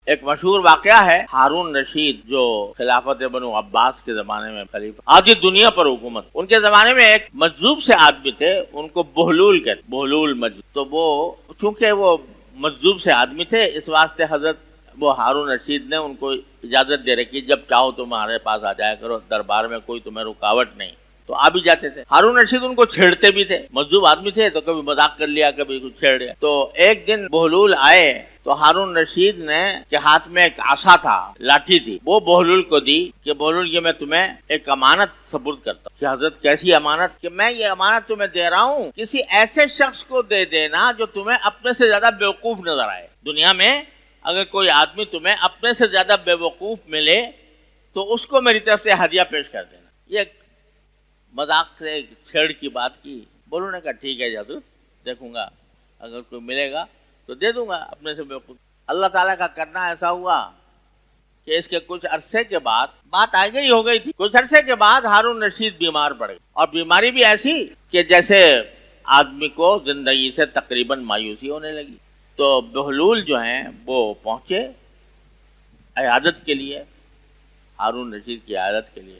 ایک مشہور واقعہ ہے ہارون رشید جو خلافت بنو عباس کے زمانے میں خلیفہ آج دنیا پر حکومت، ان کے زمانے میں ایک مجذوب سے آدمی تھے، ان کو بہلول کہتے، بہلول مجذوب. تو وہ چونکہ وہ مجذوب سے آدمی تھے، اس واسطے حضرت وہ ہارون رشید نے ان کو اجازت دے رکھی جب چاہو تمہارے پاس آ جایا کرو، دربار میں کوئی تمہیں رکاوٹ نہیں. تو آ بھی جاتے تھے. ہارون رشید ان کو چھیڑتے بھی تھے، مجذوب آدمی تھے تو کبھی مذاق کر لیا، کبھی کچھ چھیڑ لیا. تو ایک دن بہلول آئے تو ہارون رشید نے کے ہاتھ میں ایک عصا تھا، لاٹھی تھی، وہ بہلول کو دی کہ بہلول یہ میں تمہیں ایک امانت سپرد کرتا ہوں. کہ حضرت کیسی امانت؟ کہ میں یہ امانت تمہیں دے رہا ہوں، کسی ایسے شخص کو دے دینا جو تمہیں اپنے سے زیادہ بیوقوف نظر آئے. دنیا میں اگر کوئی آدمی تمہیں اپنے سے زیادہ بیوقوف ملے تو اس کو میری طرف سے ہدیہ پیش کر دینا. یہ مذاق سے چھیڑ کی بات کی. بولو نے کہا ٹھیک ہے حضرت، دیکھوں گا اگر کوئی ملے گا تو دے دوں گا اپنے سے بیوقوف. اللہ تعالیٰ کا کرنا ایسا ہوا کہ اس کے کچھ عرصے کے بعد بات آ گئی ہو گئی تھی. کچھ عرصے کے بعد ہارون رشید بیمار پڑ گئے، اور بیماری بھی ایسی کہ جیسے آدمی کو زندگی سے تقریباً مایوسی ہونے لگی. تو بہلول جو ہیں وہ پہنچے عیادت کے لیے، ہارون رشید کی عیادت کے لیے،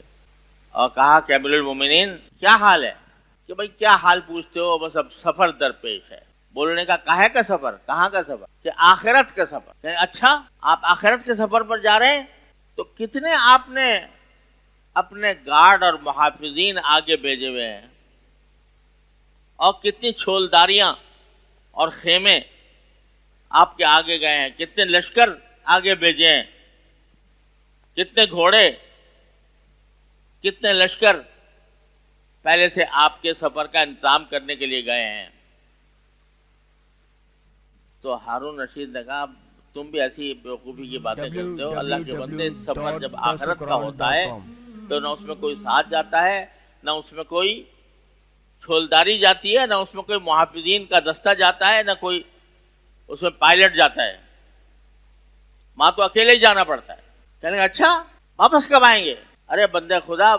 اور کہا کہ امیر المومنین کیا حال ہے؟ کہ بھائی کیا حال پوچھتے ہو، بس اب سفر درپیش ہے. بولنے کا کہے کا سفر؟ کہاں کا سفر؟ کہ آخرت کا سفر. کہ اچھا آپ آخرت کے سفر پر جا رہے ہیں؟ تو کتنے آپ نے اپنے گارڈ اور محافظین آگے بھیجے ہوئے ہیں، اور کتنی چھولداریاں اور خیمے آپ کے آگے گئے ہیں، کتنے لشکر آگے بھیجے ہیں، کتنے گھوڑے، کتنے لشکر پہلے سے آپ کے سفر کا انتظام کرنے کے لیے گئے ہیں. تو ہارون رشید نے کہا تم بھی ایسی بیوقوفی کی باتیں کرتے ہو. اللہ کے بندے، سفر جب آخرت کا ہوتا ہے تو نہ اس میں کوئی ساتھ جاتا ہے، نہ اس میں کوئی چھولداری جاتی ہے، نہ اس میں کوئی محافظین کا دستہ جاتا ہے، نہ کوئی اس میں پائلٹ جاتا ہے. ماں تو اکیلے ہی جانا پڑتا ہے. کہنے گا اچھا واپس کب آئیں گے؟ ارے بندے خدا،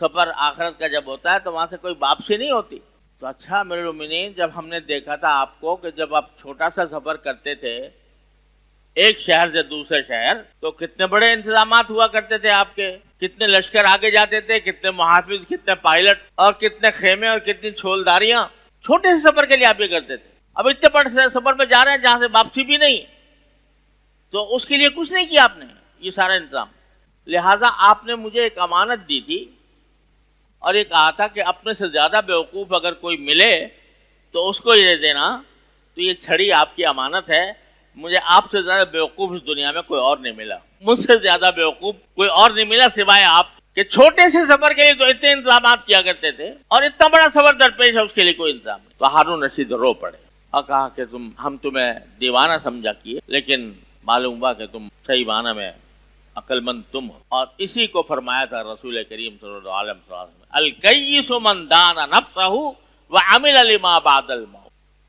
سفر آخرت کا جب ہوتا ہے تو وہاں سے کوئی واپسی نہیں ہوتی. تو اچھا میرے مومنین، جب ہم نے دیکھا تھا آپ کو کہ جب آپ چھوٹا سا سفر کرتے تھے ایک شہر سے دوسرے شہر، تو کتنے بڑے انتظامات ہوا کرتے تھے آپ کے، کتنے لشکر آگے جاتے تھے، کتنے محافظ، کتنے پائلٹ، اور کتنے خیمے اور کتنی چھولداریاں. چھوٹے سے سفر کے لیے آپ یہ کرتے تھے. اب اتنے بڑے سفر پہ جا رہے ہیں جہاں سے واپسی بھی نہیں، تو اس کے لیے کچھ نہیں کیا آپ نے یہ سارا انتظام. لہٰذا آپ نے مجھے ایک امانت دی تھی اور یہ کہا تھا کہ اپنے سے زیادہ بیوقوف اگر کوئی ملے تو اس کو یہ دینا. تو یہ چھڑی آپ کی امانت ہے. مجھے آپ سے زیادہ بیوقوف اس دنیا میں کوئی اور نہیں ملا، مجھ سے زیادہ بیوقوف کوئی اور نہیں ملا سوائے آپ کہ چھوٹے سے سفر کے لیے تو اتنے انتظامات کیا کرتے تھے، اور اتنا بڑا سفر درپیش ہے اس کے لیے کوئی انتظام نہیں. تو ہارون رشید رو پڑے اور کہا کہ ہم تمہیں دیوانہ سمجھا کیے، لیکن معلوم ہوا کہ تم صحیح معنی میں عقل مند تم ہو. اور اسی کو فرمایا تھا رسول کریم صلی اللہ علیہ وسلم، الکیس من دان نفسہ وعمل لما بعد الموت.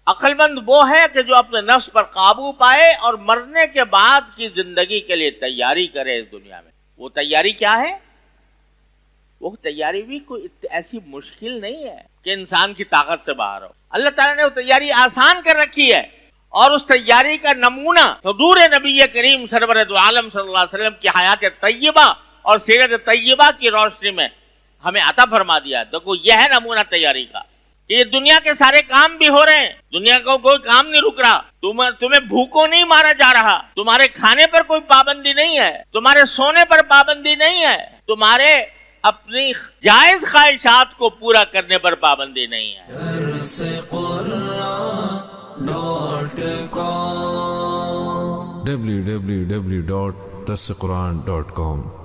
عقل مند وہ ہے کہ جو اپنے نفس پر قابو پائے اور مرنے کے بعد کی زندگی کے لیے تیاری کرے اس دنیا میں. وہ تیاری کیا ہے؟ وہ تیاری بھی کوئی ایسی مشکل نہیں ہے کہ انسان کی طاقت سے باہر ہو. اللہ تعالیٰ نے وہ تیاری آسان کر رکھی ہے، اور اس تیاری کا نمونہ حضور نبی کریم سرور دو عالم صلی اللہ علیہ وسلم کی حیات طیبہ اور سیرت طیبہ کی روشنی میں ہمیں عطا فرما دیا. دیکھو یہ ہے نمونہ تیاری کا کہ یہ دنیا کے سارے کام بھی ہو رہے ہیں، دنیا کو کوئی کام نہیں رک رہا. تمہیں بھوکوں نہیں مارا جا رہا، تمہارے کھانے پر کوئی پابندی نہیں ہے، تمہارے سونے پر پابندی نہیں ہے، تمہارے اپنی جائز خواہشات کو پورا کرنے پر پابندی نہیں ہے. www.dasquran.com